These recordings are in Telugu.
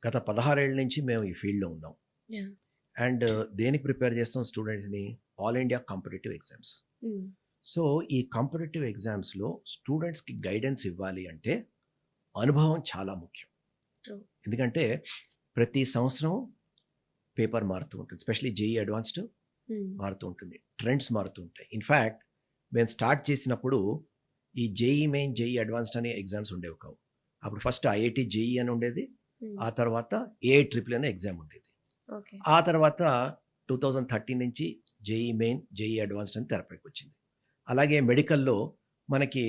గత 16 ఏళ్ల నుంచి మేము ఈ ఫీల్డ్‌లో ఉన్నాం. యాహ్! అండ్ దేనికి ప్రిపేర్ చేస్తాం స్టూడెంట్స్‌ని? All India competitive exams. హ్మ్. సో, ఈ కాంపిటీటివ్ ఎగ్జామ్స్‌లో స్టూడెంట్స్‌కి గైడెన్స్ ఇవ్వాలి అంటే అనుభవం చాలా ముఖ్యం. ట్రూ. ఎందుకంటే ప్రతి సంవత్సరం పేపర్ మారుతూ ఉంటుంది. ఎస్పెషల్లీ జేఈఈ అడ్వాన్స్డ్ హ్మ్. మారుతూ ఉంటుంది. ట్రెండ్స్ మారుతూ ఉంటాయి. ఇన్‌ఫాక్ట్ మేము స్టార్ట్ చేసినప్పుడు ఈ జేఈఈ మెయిన్, జేఈఈ అడ్వాన్స్డ్ అనే ఎగ్జామ్స్ ఉండేవి కావు. అప్పుడు ఫస్ట్ ఐఐటీ జేఈఈ అని ఉండేది. హ్మ్. ఆ తర్వాత ఏఐ ట్రిపుల్ అనే ఎగ్జామ్ ఉండేది. ఓకే. ఆ తర్వాత 2013 నుంచి జేఈఈ మెయిన్, జేఈఈ అడ్వాన్స్డ్ అని తెరపైకొచ్చింది. అలాగే మెడికల్‌లో మనకి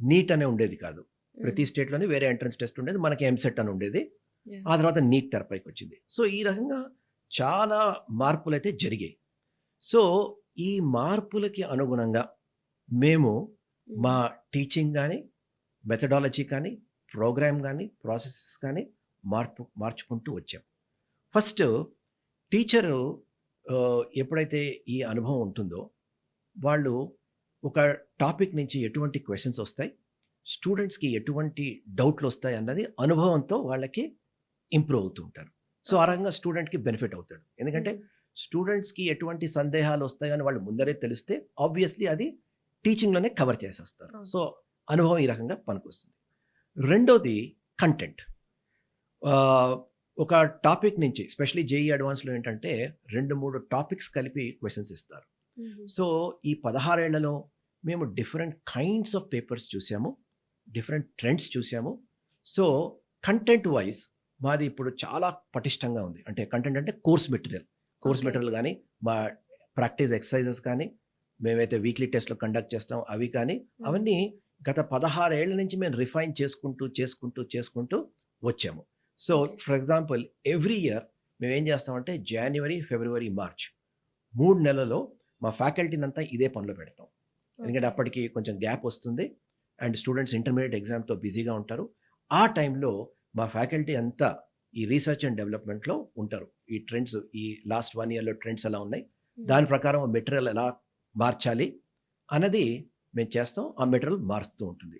నీట్ అనే ఉండేది కాదు. ప్రతి హ్మ్. స్టేట్‌లోని వేరే ఎంట్రన్స్ టెస్ట్ ఉండేది. మనకి ఎంసెట్ అని ఉండేది. యాహ్! ఆ తర్వాత నీట్ తెరపైకొచ్చింది. సో, ఈ రకంగా చాలా మార్పులైతే జరిగాయి. సో, ఈ మార్పులకి అనుగుణంగా మేము మా హ్మ్. టీచింగ్ గాని, మెథడాలజీ కానీ, ప్రోగ్రామ్ గాని, ప్రాసెసెస్ కానీ మార్చుకుంటూ వచ్చాం. ఫస్ట్ టీచరు ఎప్పుడైతే ఈ అనుభవం ఉంటుందో, వాళ్ళు ఒక టాపిక్ నుంచి ఎటువంటి క్వెషన్స్ వస్తాయి, స్టూడెంట్స్‌కి ఎటువంటి డౌట్‌లొస్తాయి అన్నది అనుభవంతో వాళ్ళకి ఇంప్రూవ్ అవుతూ ఉంటారు. సో, ఆ ఓకే. రకంగా స్టూడెంట్‌కి బెనిఫిట్ అవుతాడు. ఎందుకంటే హ్మ్. స్టూడెంట్స్‌కి ఎటువంటి సందేహాలు వస్తాయని వాళ్ళు ముందరే తెలిస్తే ఆబ్వియస్‌లీ అది టీచింగ్‌లోనే కవర్ చేసేస్తారు. అవును. సో, అనుభవం ఈ రకంగా పనికొస్తుంది. రెండోది కంటెంట్. ఆహ్, ఒక టాపిక్ నుంచి ఎస్పెషల్లీ జేఈఈ అడ్వాన్స్‌లో ఏంటంటే 2, 3 టాపిక్స్ కలిపి క్వెషన్స్ ఇస్తారు. హుహు. సో, ఈ 16 ఏళ్లలో మేము డిఫరెంట్ కైండ్స్ ఆఫ్ పేపర్స్ చూసాము. డిఫరెంట్ ట్రెండ్స్ చూసాము. సో, కంటెంట్ వైస్ మాది ఇప్పుడు చాలా పటిష్టంగా ఉంది. అంటే కంటెంట్ అంటే course material. Course okay. Material గాని, మా ప్రాక్టీస్ ఎక్సర్‌సైజెస్ కానీ, మేమైతే వీక్లీ టెస్ట్‌లు కండక్ట్ చేస్తాం అవి కానీ, హ్మ్. అవన్నీ గత 16 ఏళ్ల నుంచి మేము రిఫైన్ చేసుకుంటూ వచ్చాము. So, okay. For example every year మేమేం చేస్తామంటే జాన్యువరి, ఫిబ్రవరి, మార్చ్ 3 నెలల్లో మా ఫ్యాకల్టీనంతా ఇదే పనిలో పెడతాం. ఎందుకంటే ఓకే. అప్పటికి కొంచెం గ్యాప్ వస్తుంది. అండ్ స్టూడెంట్స్ ఇంటర్మీడియేట్ ఎగ్జామ్‌తో బిజీగా ఉంటారు. ఆ టైంలో మా ఫ్యాకల్టీ అంతా ఈ రీసెర్చ్ అండ్ డెవలప్‌మెంట్‌లో ఉంటారు. ఈ ట్రెండ్స్ ఈ లాస్ట్ 1 ఇయర్‌లో ట్రెండ్స్ ఎలా ఉన్నాయి? హ్మ్. దాని ప్రకారం మెటీరియల్ ఎలా మార్చాలి? అన్నది మేము చేస్తాం. ఆ మెటీరియల్ మారుతూ ఉంటుంది.